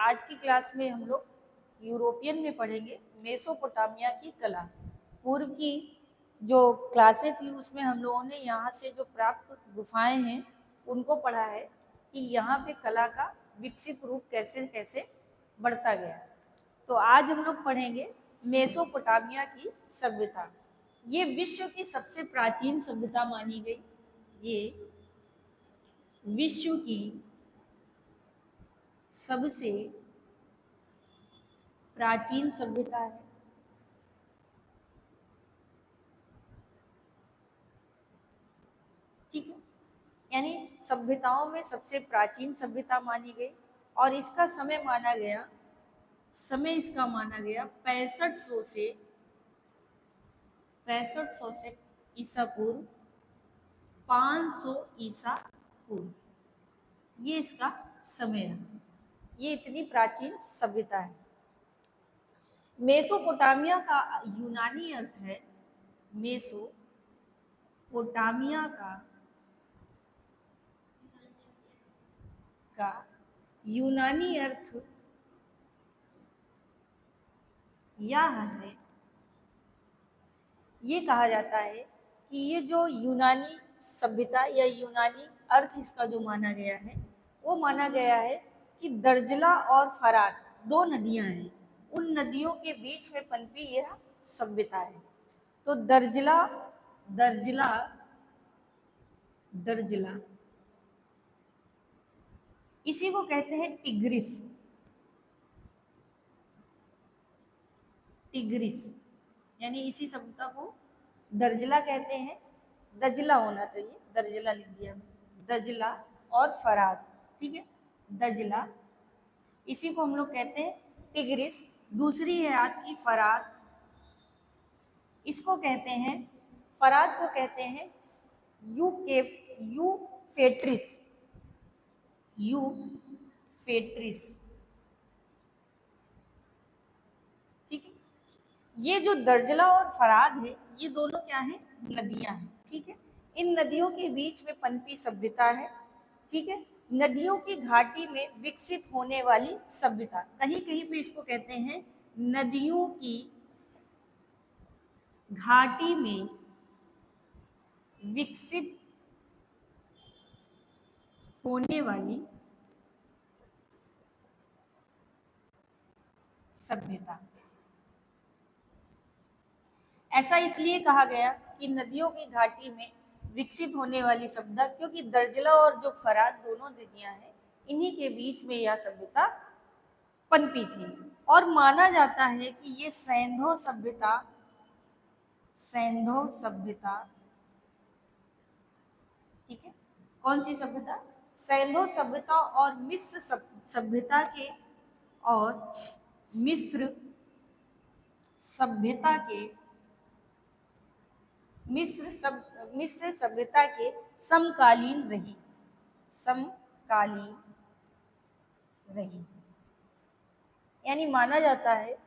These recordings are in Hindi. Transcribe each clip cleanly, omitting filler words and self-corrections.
आज की क्लास में हम लोग यूरोपियन में पढ़ेंगे मेसोपोटामिया की कला। पूर्व की जो क्लासें थी उसमें हम लोगों ने यहाँ से जो प्राप्त गुफाएं हैं उनको पढ़ा है कि यहाँ पे कला का विकसित रूप कैसे कैसे बढ़ता गया। तो आज हम लोग पढ़ेंगे मेसोपोटामिया की सभ्यता। ये विश्व की सबसे प्राचीन सभ्यता मानी गई। ये विश्व की सबसे प्राचीन सभ्यता है। ठीक है, यानी सभ्यताओं में सबसे प्राचीन सभ्यता मानी गई और इसका समय माना गया, समय इसका माना गया 6500 से ईसा पूर्व 500 ईसा पूर्व, ये इसका समय है। ये इतनी प्राचीन सभ्यता है। मेसोपोटामिया का यूनानी अर्थ है, मेसोपोटामिया का यूनानी अर्थ यह है, ये कहा जाता है कि ये जो यूनानी सभ्यता या यूनानी अर्थ इसका जो माना गया है वो माना गया है कि दर्जला और फरात दो नदियां हैं, उन नदियों के बीच में पनपी यह सभ्यता है। तो दर्जला दर्जला दर्जला इसी को कहते हैं टिग्रिस। टिग्रिस यानी इसी सभ्यता को दर्जला कहते हैं। दजला होना चाहिए, दर्जला लिख दिया, दजला और फरात। ठीक है, दजला इसी को हम लोग कहते हैं टिग्रिस। दूसरी है आपकी फरात, इसको कहते हैं, फरात को कहते हैं यूफेट्रिस। यूफेट्रिस, ठीक है। ये जो दर्जला और फरात है ये दोनों क्या है, नदियां हैं। ठीक है, इन नदियों के बीच में पनपी सभ्यता है। ठीक है, नदियों की घाटी में विकसित होने वाली सभ्यता, कहीं कहीं पे इसको कहते हैं नदियों की घाटी में विकसित होने वाली सभ्यता। ऐसा इसलिए कहा गया कि नदियों की घाटी में विकसित होने वाली सभ्यता, क्योंकि दर्जला और जो फरात दोनों नदियां हैं इन्हीं के बीच में यह सभ्यता पनपी थी। और माना जाता है कि ये सैंधो सभ्यता, सैंधो सभ्यता, ठीक है, कौन सी सभ्यता, सैंधो सभ्यता और मिस्र सभ्यता के, और मिस्र सभ्यता के, मिस्र सभ्यता के समकालीन रही, समकालीन रही। यानी माना जाता है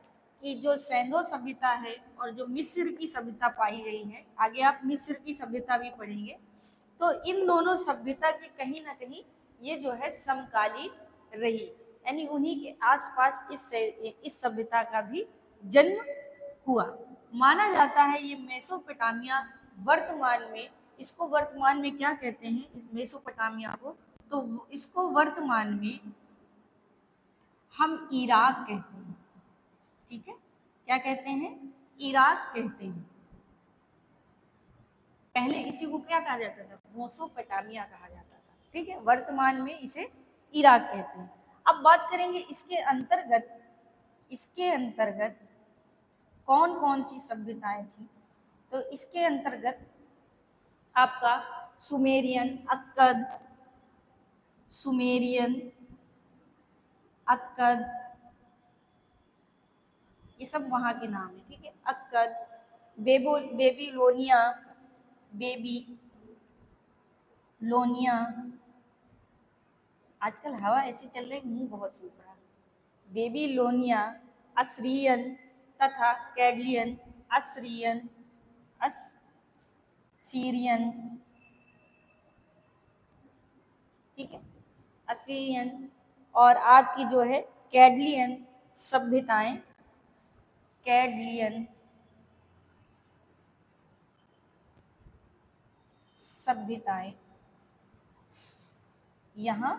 कि जो सैंधो सभ्यता है और जो मिस्र की सभ्यता पाई गई है, आगे आप मिस्र की सभ्यता भी पढ़ेंगे, तो इन दोनों सभ्यता के कहीं ना कहीं ये जो है समकालीन रही, यानी उन्हीं के आसपास इस सभ्यता का भी जन्म हुआ। माना जाता है ये मेसोपोटामिया वर्तमान में, इसको वर्तमान में क्या कहते हैं, इस मेसोपोटामिया को, तो इसको वर्तमान में हम इराक कहते हैं। ठीक है, क्या कहते हैं, इराक कहते हैं। पहले इसी को क्या कहा जाता था, मेसोपोटामिया कहा जाता था। ठीक है, वर्तमान में इसे इराक कहते हैं। अब बात करेंगे इसके अंतर्गत कौन कौन सी सभ्यताएं थी। तो इसके अंतर्गत आपका सुमेरियन, अक्कद, ये सब वहां के नाम है। ठीक है, अक्कद, बेबीलोनिया, आजकल हवा ऐसी चल रही, मुंह बहुत सूख रहा है। बेबीलोनिया, असीरियन तथा कैडलियन, असीरियन, ठीक है, असीरियन, और आपकी जो है कैडलियन सभ्यताएं, कैडलियन सभ्यताएं यहाँ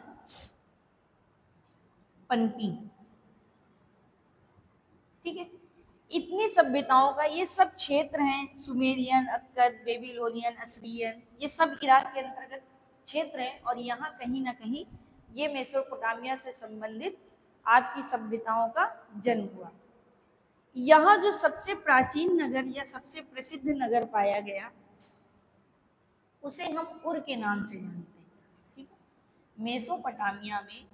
पनपी। ठीक है, इतनी सभ्यताओं का ये सब क्षेत्र हैं, सुमेरियन, अक्कद, बेबीलोनियन, असीरियन, ये सब इराक के अंतर्गत क्षेत्र हैं। और यहाँ कहीं ना कहीं ये मेसोपोटामिया से संबंधित आपकी सभ्यताओं का जन्म हुआ। यहाँ जो सबसे प्राचीन नगर या सबसे प्रसिद्ध नगर पाया गया उसे हम उर के नाम से जानते हैं। ठीक है, मेसोपोटामिया में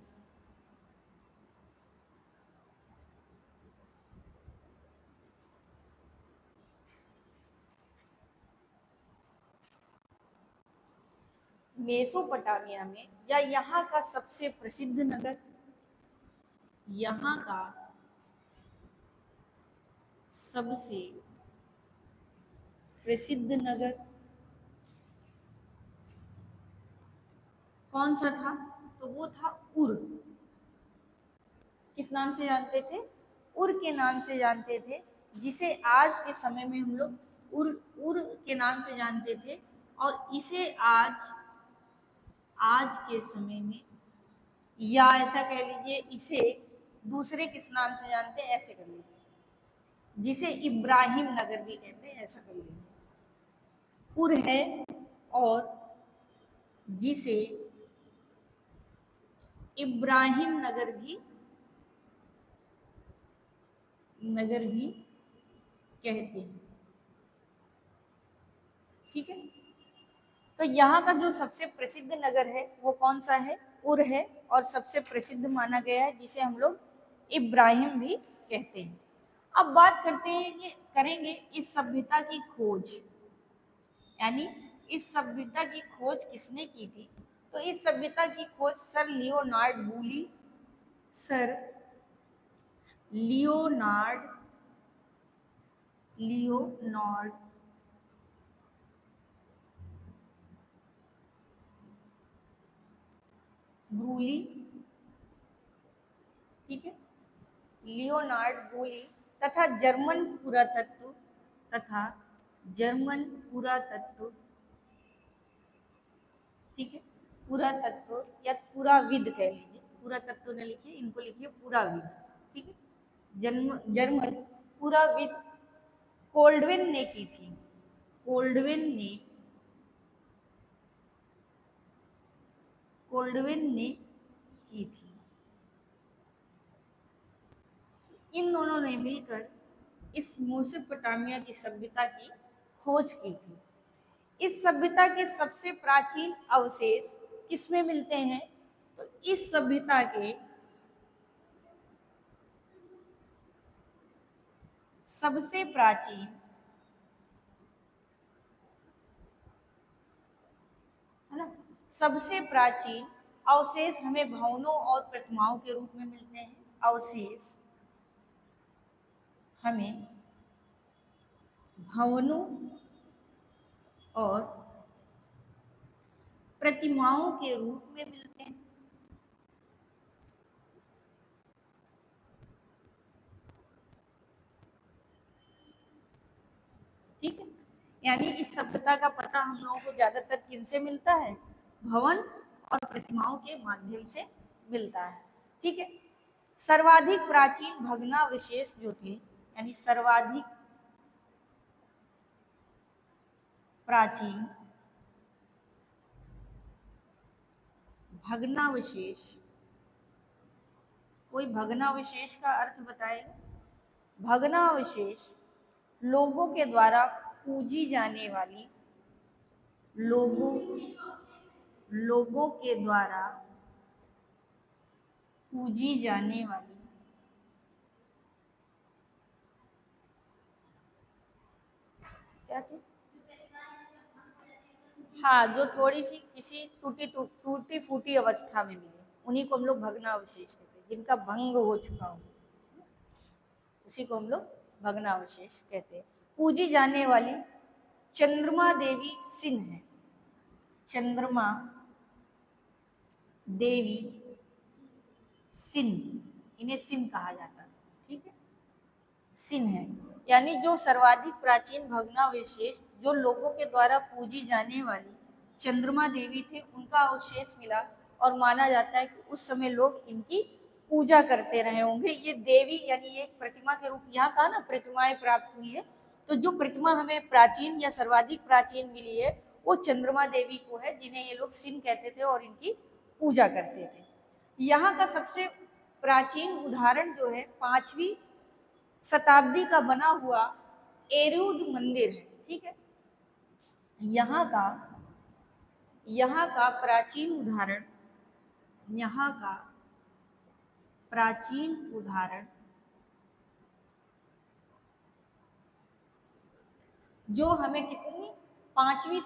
मेसोपोटामिया में या यहाँ का सबसे प्रसिद्ध नगर, यहाँ का सबसे प्रसिद्ध नगर कौन सा था? तो वो था उर। किस नाम से जानते थे? उर के नाम से जानते थे, जिसे आज के समय में हम लोग उर के नाम से जानते थे। और इसे आज के समय में, या ऐसा कह लीजिए, इसे दूसरे किस नाम से जानते हैं, ऐसे कर लीजिए, जिसे इब्राहिम नगर भी कहते हैं, ऐसा कर लीजिए। उर है और जिसे इब्राहिम नगर भी कहते हैं। ठीक है, तो यहाँ का जो सबसे प्रसिद्ध नगर है वो कौन सा है? उर है, और सबसे प्रसिद्ध माना गया है, जिसे हम लोग इब्राहिम भी कहते हैं। अब बात करते हैं कि करेंगे इस सभ्यता की खोज, यानी इस सभ्यता की खोज किसने की थी? तो इस सभ्यता की खोज सर लियोनार्ड ब्रूली, ठीक है, लियोनार्ड ब्रूली तथा जर्मन पुरातत्व, ठीक है, पुरातत्व या पुराविद कह लीजिए, पुरातत्व न लिखिए, इनको लिखिए पुराविद। ठीक है, जर्मन पुराविद कोल्डवेन ने की थी। कोल्डवेन ने की थी। इन दोनों ने मिलकर इस मेसोपोटामिया की सभ्यता की खोज की थी। इस सभ्यता के सबसे प्राचीन अवशेष किसमें मिलते हैं? तो इस सभ्यता के सबसे प्राचीन है ना, सबसे प्राचीन अवशेष हमें भवनों और प्रतिमाओं के रूप में मिलते हैं। अवशेष हमें भवनों और प्रतिमाओं के रूप में मिलते हैं। ठीक है, यानी इस सभ्यता का पता हम लोगों को ज्यादातर किनसे मिलता है? भवन और प्रतिमाओं के माध्यम से मिलता है। ठीक है, सर्वाधिक प्राचीन भग्नावशेष जो थे, यानी सर्वाधिक प्राचीन भग्नावशेष, कोई भग्नावशेष का अर्थ बताएगा? भग्नावशेष लोगों के द्वारा पूजी जाने वाली, लोगों के द्वारा पूजी जाने वाली क्या चीज? हाँ, जो थोड़ी सी किसी टूटी फूटी अवस्था में मिले, उन्हीं को हम लोग भग्नावशेष कहते हैं। जिनका भंग हो चुका हो, उसी को हम लोग भग्नावशेष कहते हैं। पूजी जाने वाली चंद्रमा देवी सिन है। चंद्रमा देवी सिन इन्हें सिन कहा जाता था। ठीक है, सिन है, यानी जो सर्वाधिक प्राचीन भग्नावशेष जो लोगों के द्वारा पूजी जाने वाली चंद्रमा देवी थे उनका अवशेष मिला, और माना जाता है कि उस समय लोग इनकी पूजा करते रहे होंगे। ये देवी यानी एक प्रतिमा के रूप, यहाँ कहा ना प्रतिमाएं प्राप्त हुई है, तो जो प्रतिमा हमें प्राचीन या सर्वाधिक प्राचीन मिली है वो चंद्रमा देवी को है, जिन्हें ये लोग सिन कहते थे और इनकी पूजा करते थे। यहाँ का सबसे प्राचीन उदाहरण जो है 5वीं शताब्दी का बना हुआ एरुद मंदिर है। ठीक है, यहाँ का प्राचीन उदाहरण, यहाँ का प्राचीन उदाहरण जो हमें कितनी 5वीं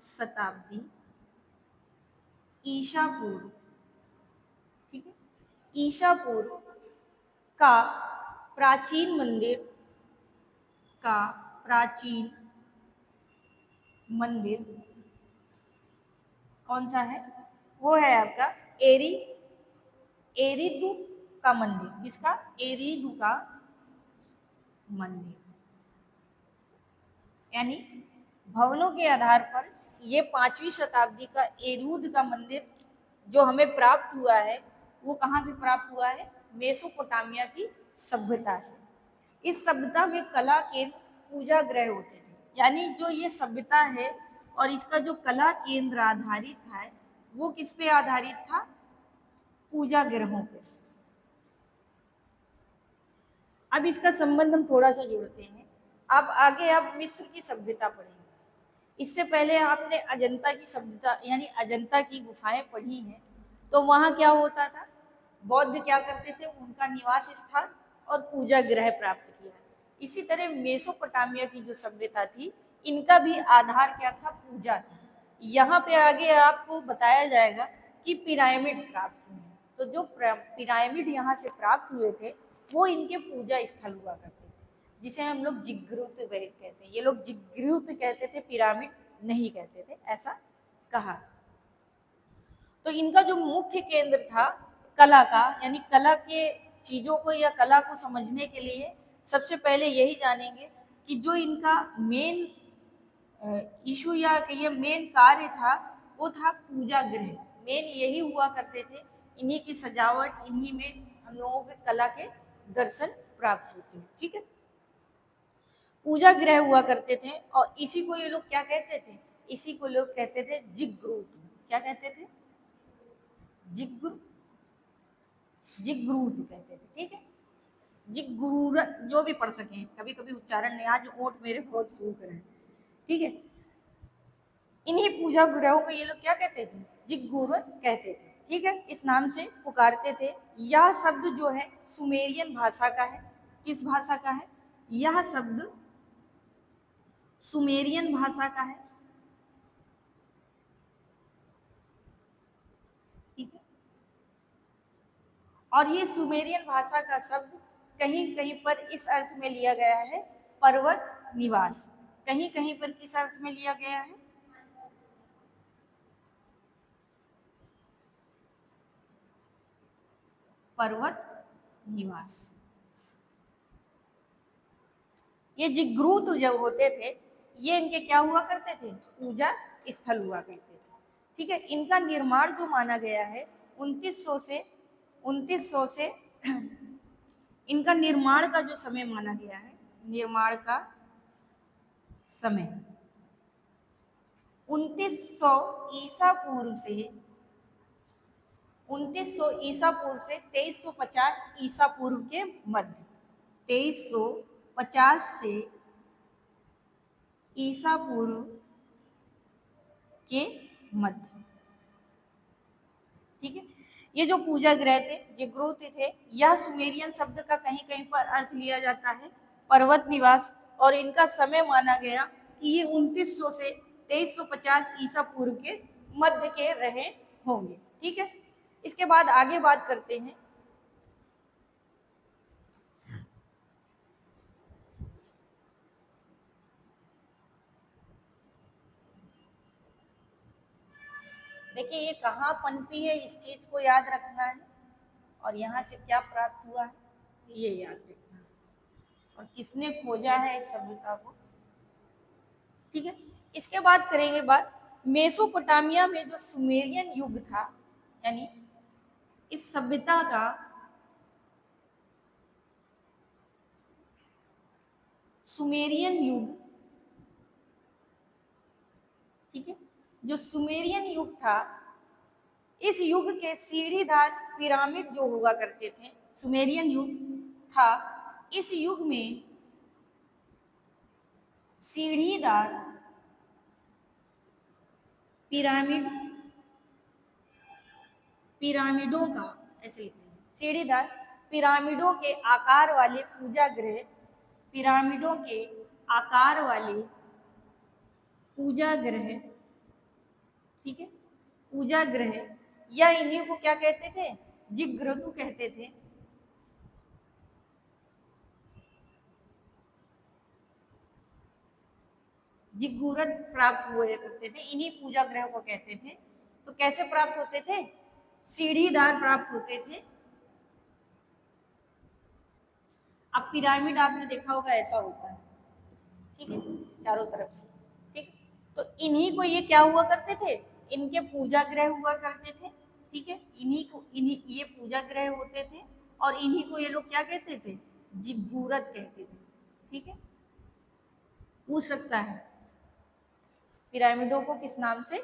शताब्दी ईसा पूर्व, ठीक है, ईसा पूर्व का प्राचीन मंदिर, का प्राचीन मंदिर कौन सा है? वो है आपका एरिदु का मंदिर। किसका? एरिदु का मंदिर। यानी भवनों के आधार पर ये 5वीं शताब्दी का एरूद का मंदिर जो हमें प्राप्त हुआ है वो कहाँ से प्राप्त हुआ है? मेसोपोटामिया की सभ्यता से। इस सभ्यता में कला केंद्र पूजा गृह होते थे। यानी जो ये सभ्यता है और इसका जो कला केंद्र आधारित था वो किस पे आधारित था? पूजा गृहों पे। अब इसका संबंध हम थोड़ा सा जोड़ते हैं। अब आगे आप मिस्र की सभ्यता पढ़ेंगे। इससे पहले आपने अजंता की सभ्यता यानी अजंता की गुफाएं पढ़ी हैं, तो वहां क्या होता था? बौद्ध क्या करते थे? उनका निवास स्थान और पूजा गृह प्राप्त किया। इसी तरह मेसोपोटामिया की जो सभ्यता थी इनका भी आधार क्या था? पूजा था। यहाँ पे आगे आपको बताया जाएगा कि पिरामिड प्राप्त हुए हैं। तो जो पिरामिड यहाँ से प्राप्त हुए थे वो इनके पूजा स्थल हुआ करते थे, जिसे हम लोग जिग्रुत कहते हैं। ये लोग जिग्रुत कहते थे, पिरामिड नहीं कहते थे, ऐसा कहा। तो इनका जो मुख्य केंद्र था कला का, यानी कला के चीजों को या कला को समझने के लिए सबसे पहले यही जानेंगे कि जो इनका मेन इशू या कहिए मेन कार्य था वो था पूजा गृह। मेन यही हुआ करते थे, इन्हीं की सजावट, इन्हीं में हम लोगों के कला के दर्शन प्राप्त होते हैं। ठीक है, पूजा गृह हुआ करते थे और इसी को ये लोग क्या कहते थे? इसी को लोग कहते थे जिग्रूत। क्या कहते थे? जिग्रूत कहते थे। ठीक है, जिग्रूर जो भी पढ़ सके, कभी कभी उच्चारण नहीं, आज ओठ मेरे बहुत सूख रहे हैं। ठीक है, इन्हीं पूजा गृहों को ये लोग क्या कहते थे? जिग्गुरत कहते थे। ठीक है, इस नाम से पुकारते थे। यह शब्द जो है सुमेरियन भाषा का है। किस भाषा का है? यह शब्द सुमेरियन भाषा का है। ठीक है, और ये सुमेरियन भाषा का शब्द कहीं कहीं पर इस अर्थ में लिया गया है पर्वत निवास। कहीं कहीं पर किस अर्थ में लिया गया है? पर्वत निवास। ये जिग्रूत जब होते थे ये इनके क्या हुआ करते थे? पूजा स्थल हुआ करते थे। ठीक है, इनका निर्माण जो माना गया है 2900 से इनका निर्माण का जो समय माना गया है, निर्माण का समय 2900 ईसा पूर्व से 2900 ईसा पूर्व से 2350 ईसा पूर्व के मध्य, 2350 से ईसा पूर्व के मध्य। ठीक है, ये जो पूजा गृह थे, जिग्रूत थे, यह सुमेरियन शब्द का कहीं कहीं पर अर्थ लिया जाता है पर्वत निवास, और इनका समय माना गया कि ये 2900 से 2350 ईसा पूर्व के मध्य के रहे होंगे। ठीक है, इसके बाद आगे बात करते हैं देखिए ये कहाँ पनपी है, इस चीज को याद रखना है, और यहाँ से क्या प्राप्त हुआ है ये याद रखना है, और किसने खोजा है इस सभ्यता को। ठीक है, इसके बाद करेंगे बात मेसोपोटामिया में जो सुमेरियन युग था, यानी इस सभ्यता का सुमेरियन युग, ठीक है, जो सुमेरियन युग था, इस युग के सीढ़ीदार पिरामिड जो हुआ करते थे, सुमेरियन युग था, इस युग में सीढ़ीदार पिरामिड, पिरामिडों का, ऐसे लिखेंगे, सीढ़ीदार पिरामिडों के आकार वाले पूजा गृह, पिरामिडों के आकार वाले पूजा गृह, ठीक है, पूजा गृह, या इन्हीं को क्या कहते थे, जिग्रतु कहते थे। जिगुरत प्राप्त हुए करते थे, इन्हीं पूजा ग्रह को कहते थे। तो कैसे प्राप्त होते थे, सीढ़ीदार प्राप्त होते थे। अब पिरामिड आपने देखा होगा ऐसा होता है, ठीक है, चारों तरफ से, ठीक, तो इन्हीं को ये क्या हुआ करते थे, इनके पूजा ग्रह हुआ करते थे, ठीक है, इन्हीं को, इन्हीं ये पूजा ग्रह होते थे, और इन्हीं को ये लोग क्या कहते थे, जिगूरत कहते थे। ठीक है, पूछ सकता है पिरामिडों को किस नाम से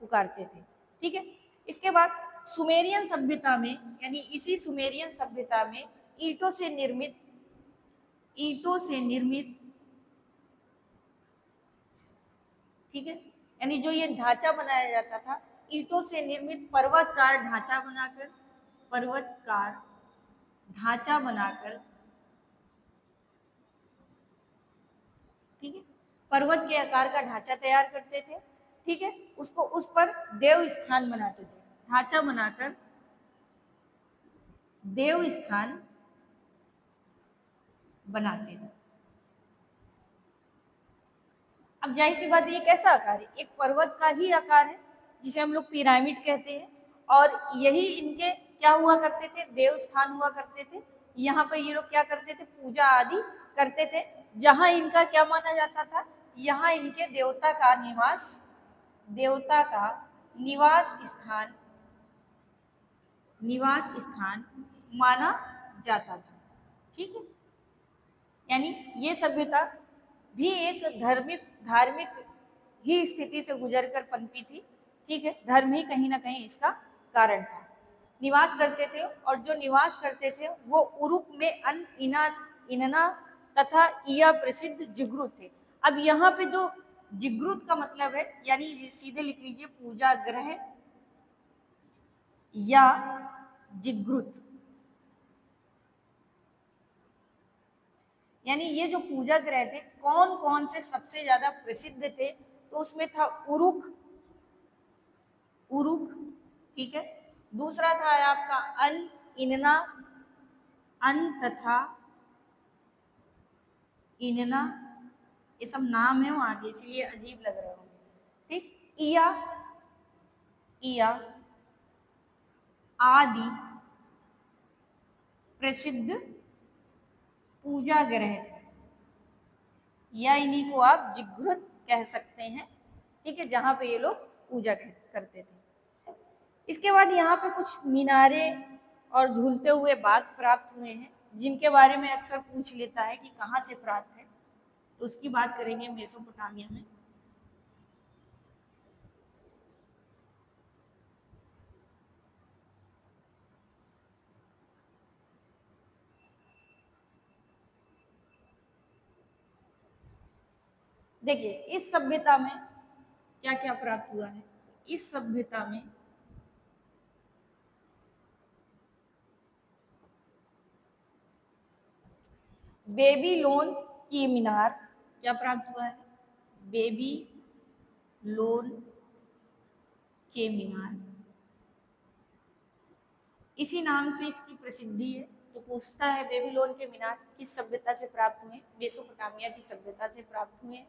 पुकारते थे। ठीक है, इसके बाद सुमेरियन सभ्यता में, यानी इसी सुमेरियन सभ्यता में ईंटों से निर्मित, ईंटों से निर्मित, ठीक है, यानी जो ये ढांचा बनाया जाता था, ईंटों से निर्मित पर्वतकार ढांचा बनाकर, पर्वतकार ढांचा बनाकर, ठीक है, पर्वत के आकार का ढांचा तैयार करते थे। ठीक है, उसको, उस पर देव स्थान बनाते थे, ढांचा बनाकर देव स्थान बनाते थे। अब जाहिर सी बात, ये कैसा आकार है, एक पर्वत का ही आकार है जिसे हम लोग पिरामिड कहते हैं, और यही इनके क्या हुआ करते थे, देव स्थान हुआ करते थे। यहाँ पर ये लोग क्या करते थे, पूजा आदि करते थे। जहां इनका क्या माना जाता था, यहाँ इनके देवता का निवास, देवता का निवास स्थान, निवास स्थान माना जाता था। ठीक है, यानी ये सभ्यता भी एक धार्मिक, धार्मिक ही स्थिति से गुजरकर पनपी थी। ठीक है, धर्म ही कहीं ना कहीं इसका कारण था। निवास करते थे, और जो निवास करते थे वो उरुक में अन इना, इनना तथा इया प्रसिद्ध जिग्रुत थे। अब यहाँ पे जो जिग्रुत का मतलब है, यानी सीधे लिख लीजिए पूजा ग्रह या जिग्रुत, यानी ये जो पूजा ग्रह थे कौन कौन से सबसे ज्यादा प्रसिद्ध थे, तो उसमें था उरुक, उरुक, ठीक है, दूसरा था आपका अन, इनना, अन तथा इनना, ये सब नाम है वहां के इसलिए अजीब लग रहे होंगे। ठीक, इया, इया आदि प्रसिद्ध पूजा ग्रह थे, या इन्हीं को आप जिग्रुत कह सकते हैं। ठीक है, जहां पे ये लोग पूजा करते थे। इसके बाद यहाँ पे कुछ मीनारे और झूलते हुए बाग प्राप्त हुए हैं, जिनके बारे में अक्सर पूछ लेता है कि कहाँ से प्राप्त है, तो उसकी बात करेंगे मेसोपोटामिया में। देखिए इस सभ्यता में क्या क्या प्राप्त हुआ है, इस सभ्यता में बेबीलोन की मीनार क्या प्राप्त हुआ है, बेबी लोन के मीनार, इसी नाम से इसकी प्रसिद्धि है। तो पूछता है बेबीलोन के मीनार किस सभ्यता से प्राप्त हुए, मेसोपोटामिया की सभ्यता से प्राप्त हुए।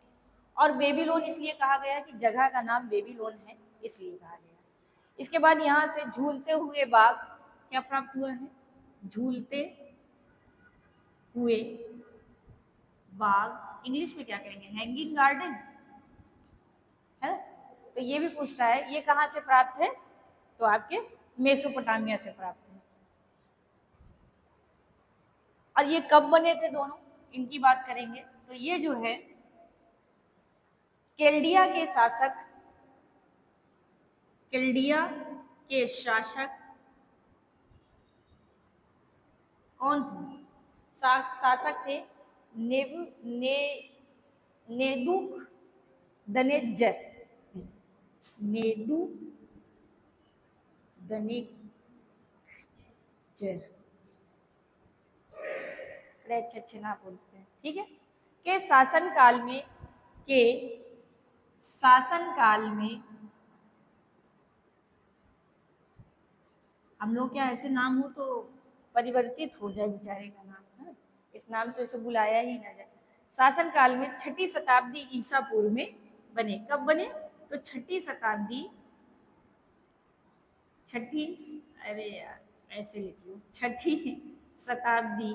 और बेबीलोन इसलिए कहा गया कि जगह का नाम बेबीलोन है, इसलिए कहा गया। इसके बाद यहाँ से झूलते हुए बाग क्या प्राप्त हुआ है? झूलते हुए बाग इंग्लिश में क्या कहेंगे? हैंगिंग गार्डन है। तो ये भी पूछता है ये कहाँ से प्राप्त है? तो आपके मेसोपोटामिया से प्राप्त है। और ये कब बने थे दोनों, इनकी बात करेंगे तो ये जो है केल्डिया के शासक, केल्डिया के शासक कौन थे? शासक थे नेबूखदनेस्सर, नेबूखदनेस्सर, अच्छे ना बोलते हैं, ठीक है। के शासनकाल में हम लोग क्या ऐसे नाम हो तो परिवर्तित हो जाए बेचारे का नाम, है? इस नाम से उसे बुलाया ही ना जाए। शासनकाल में 6ठी शताब्दी ईसा पूर्व में बने। कब बने? तो 6ठी शताब्दी, छठी, अरे यार ऐसे लिख लो, 6ठी शताब्दी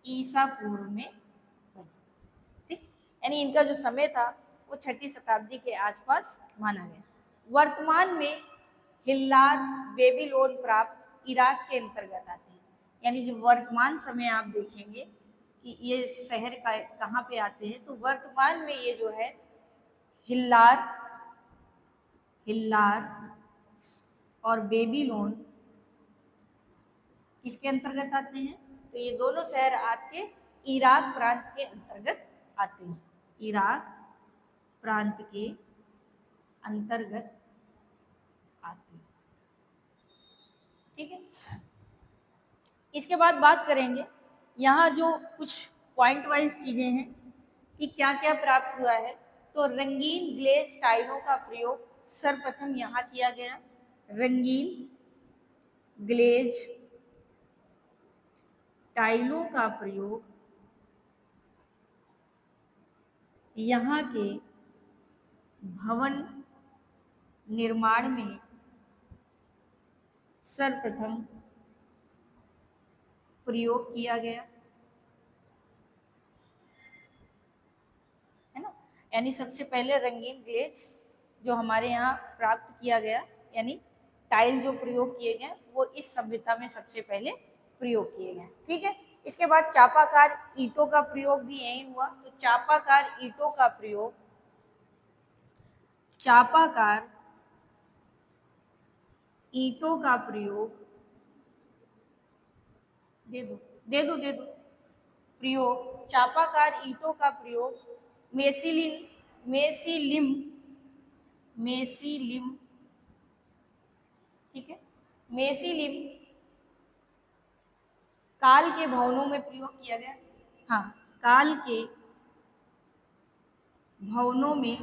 ईसा पूर्व में बने, ठीक। यानी इनका जो समय था वो 6ठी शताब्दी के आसपास माना गया। वर्तमान में हिल्लार बेबीलोन प्राप्त इराक के अंतर्गत आते हैं। यानी जो वर्तमान समय आप देखेंगे कि ये शहर का कहाँ पे आते हैं, तो वर्तमान में ये जो है हिल्लार और बेबीलोन किसके अंतर्गत आते हैं? तो ये दोनों शहर आपके इराक प्रांत के अंतर्गत आते हैं, इराक प्रांत के अंतर्गत आते हैं, ठीक है। इसके बाद बात करेंगे यहाँ जो कुछ पॉइंट वाइज चीजें हैं कि क्या क्या प्राप्त हुआ है। तो रंगीन ग्लेज टाइलों का प्रयोग सर्वप्रथम यहाँ किया गया। रंगीन ग्लेज टाइलों का प्रयोग यहाँ के भवन निर्माण में सर्वप्रथम प्रयोग किया गया, है ना। यानी सबसे पहले रंगीन ग्लेज जो हमारे यहाँ प्राप्त किया गया, यानी टाइल जो प्रयोग किए गए वो इस सभ्यता में सबसे पहले प्रयोग किए गए, ठीक है। इसके बाद चापाकार ईंटों का प्रयोग भी यही हुआ। तो चापाकार ईंटों का प्रयोग, चापाकार ईंटों का प्रयोग प्रयोग चापाकार ईंटों का प्रयोग मेसिलिम, ठीक है, मेसिलिम काल के भवनों में प्रयोग किया गया। हाँ, काल के भवनों में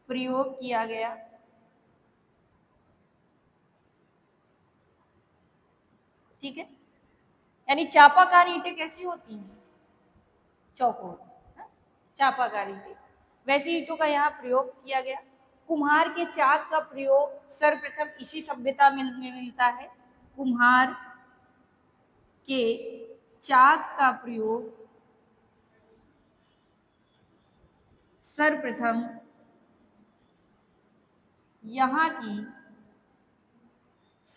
प्रयोग किया गया, ठीक है। यानी चापाकार ईंटें कैसी होती हैं? चौकोर, चापाकार ईंटें, वैसी ईंटों का यहाँ प्रयोग किया गया। कुम्हार के चाक का प्रयोग सर्वप्रथम इसी सभ्यता में मिलता है। कुम्हार के चाक का प्रयोग सर्वप्रथम यहाँ की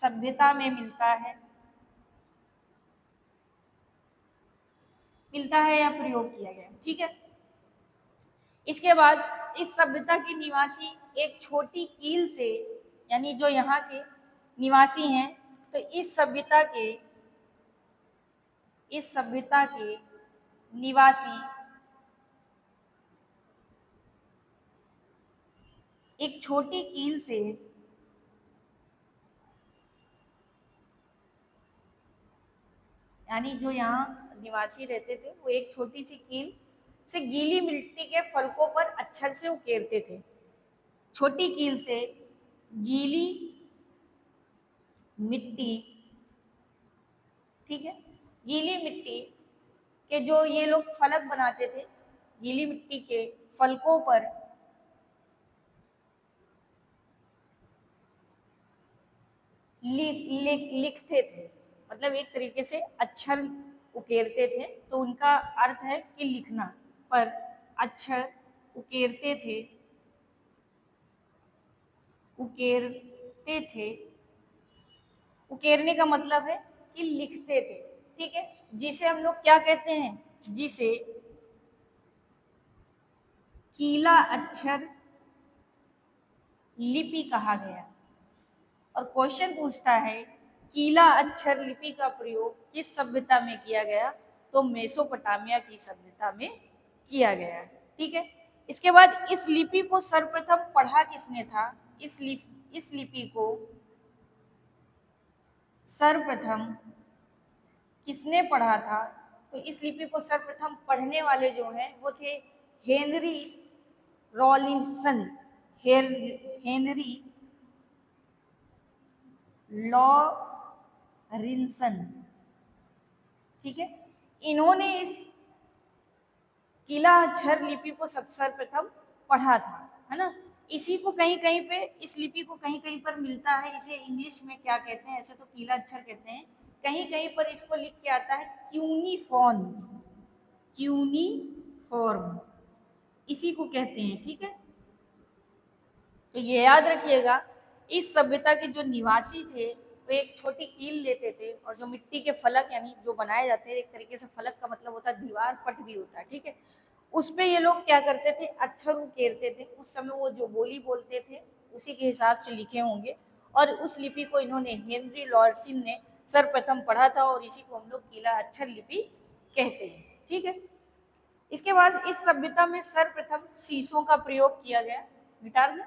सभ्यता में मिलता है या प्रयोग किया गया, ठीक है। इसके बाद इस सभ्यता के निवासी एक छोटी कील से, यानी जो यहाँ के निवासी हैं, तो इस सभ्यता के निवासी एक छोटी कील से यानी जो यहाँ निवासी रहते थे वो एक छोटी सी कील से गीली मिट्टी के फलकों पर अक्षर से उकेरते थे। छोटी कील से गीली मिट्टी, ठीक है, गीली मिट्टी के जो ये लोग फलक बनाते थे, गीली मिट्टी के फलकों पर लिखते थे, मतलब एक तरीके से अक्षर उकेरते थे, तो उनका अर्थ है कि लिखना, पर अक्षर उकेरते थे, उकेरते थे, उकेरने का मतलब है कि लिखते थे, ठीक है, जिसे हम लोग क्या कहते हैं, जिसे कीला अक्षर लिपि कहा गया। और क्वेश्चन पूछता है कीला अक्षर लिपि का प्रयोग किस सभ्यता में किया गया, तो मेसोपोटामिया की सभ्यता में किया गया, ठीक है। इसके बाद इस लिपि को सर्वप्रथम पढ़ा किसने था, इस लिपि को सर्वप्रथम किसने पढ़ा था, तो इस लिपि को सर्वप्रथम पढ़ने वाले जो हैं वो थे हेनरी रॉलिंसन, हेनरी लॉरिंसन, ठीक है। इन्होंने इस किला अक्षर लिपि को सर्वप्रथम पढ़ा था, है ना। इसी को कहीं कहीं पे, इस लिपि को कहीं कहीं पर मिलता है, इसे इंग्लिश में क्या कहते हैं, ऐसे तो किला अक्षर कहते हैं, कहीं कहीं पर इसको लिख के आता है क्यूनीफॉर्म, क्यूनीफॉर्म इसी को कहते हैं, ठीक है। तो ये याद रखिएगा, इस सभ्यता के जो निवासी थे वो एक छोटी कील लेते थे, और जो मिट्टी के फलक यानी जो बनाए जाते हैं, एक तरीके से फलक का मतलब होता है दीवार, पट भी होता है, ठीक है, उस पे ये लोग क्या करते थे, अक्षर उकेरते थे। उस समय वो जो बोली बोलते थे उसी के हिसाब से लिखे होंगे, और उस लिपि को इन्होंने हेनरी लॉर्डसिन ने सर्वप्रथम पढ़ा था, और इसी को हम लोग कीला अक्षर लिपि कहते हैं, ठीक है। इसके बाद इस सभ्यता में सर्वप्रथम शीशों का प्रयोग किया गया। गिटार में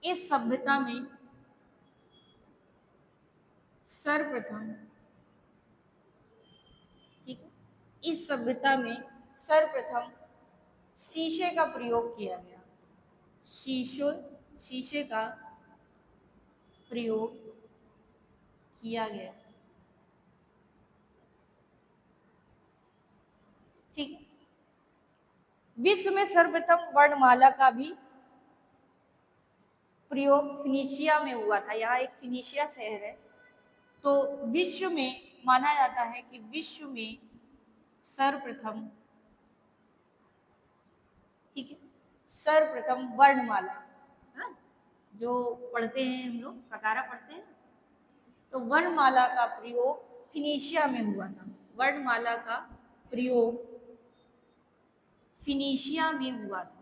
इस सभ्यता में सर्वप्रथम, ठीक है, इस सभ्यता में सर्वप्रथम शीशे का प्रयोग किया गया, शीशे का प्रयोग किया गया, ठीक है। विश्व में सर्वप्रथम वर्णमाला का भी प्रयोग फिनिशिया में हुआ था। यहाँ एक फिनिशिया शहर है, तो विश्व में माना जाता है कि विश्व में सर्वप्रथम, ठीक है, सर्वप्रथम वर्णमाला, है ना, जो पढ़ते हैं हम लोग ककारा पढ़ते हैं, तो वर्णमाला का प्रयोग फिनिशिया में हुआ था। वर्णमाला का प्रयोग फिनिशिया में हुआ था,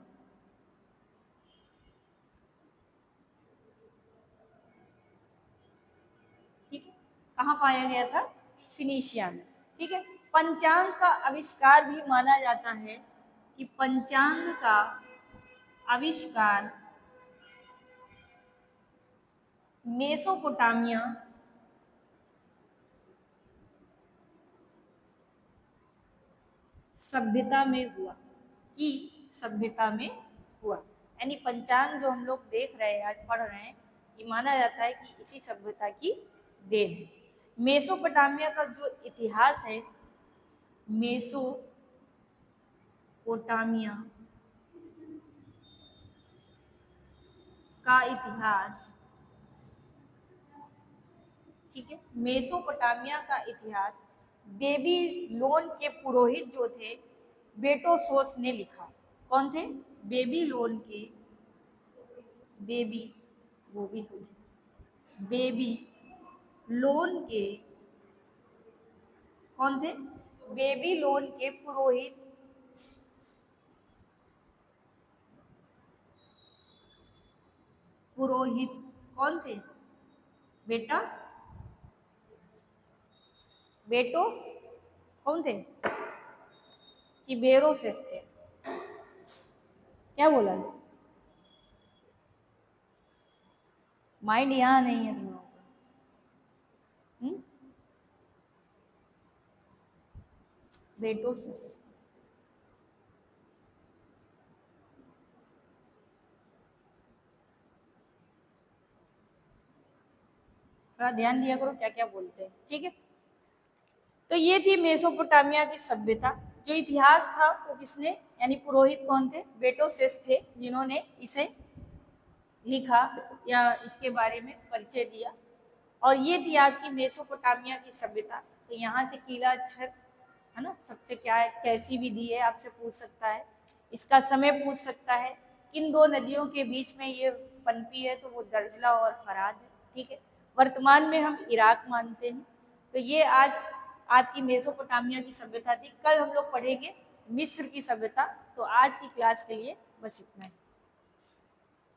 ठीक है। कहाँ पाया गया था, फिनिशिया में, ठीक है। पंचांग का आविष्कार भी माना जाता है कि पंचांग का आविष्कार मेसोपोटामिया सभ्यता में हुआ, की सभ्यता में हुआ, यानी पंचांग जो हम लोग देख रहे हैं, आज पढ़ रहे हैं, ये माना जाता है कि इसी सभ्यता की देन है। मेसोपोटामिया का जो इतिहास है, मेसोपोटामिया का इतिहास, ठीक है, मेसोपोटामिया का इतिहास बेबीलोन के पुरोहित जो थे बेटोसोस ने लिखा। कौन थे, बेबीलोन के, बेबी वो भी बेबी लोन के, कौन थे, बेबीलोन के पुरोहित, पुरोहित कौन थे, बेटा बेटो कौन थे, कि बेरोसेस थे, क्या बोला, माइंड यहाँ नहीं है तुम लोगों का, बेटोसिस, थोड़ा ध्यान दिया करो क्या क्या बोलते हैं, ठीक है। तो ये थी मेसोपोटामिया की सभ्यता। जो इतिहास था वो किसने, यानी पुरोहित कौन थे, बेटोसेस थे, जिन्होंने इसे लिखा या इसके बारे में परिचय दिया। और ये थी आपकी मेसोपोटामिया की सभ्यता। तो यहाँ से किला अक्षर है ना, सबसे क्या है, कैसी विधि है आपसे पूछ सकता है, इसका समय पूछ सकता है, किन दो नदियों के बीच में ये पनपी है, तो वो दर्जला और फराद है, ठीक है। वर्तमान में हम इराक मानते हैं। तो ये आज आपकी मेसोपोटामिया की सभ्यता थी। कल हम लोग पढ़ेंगे मिस्र की सभ्यता। तो आज की क्लास के लिए बस इतना ही।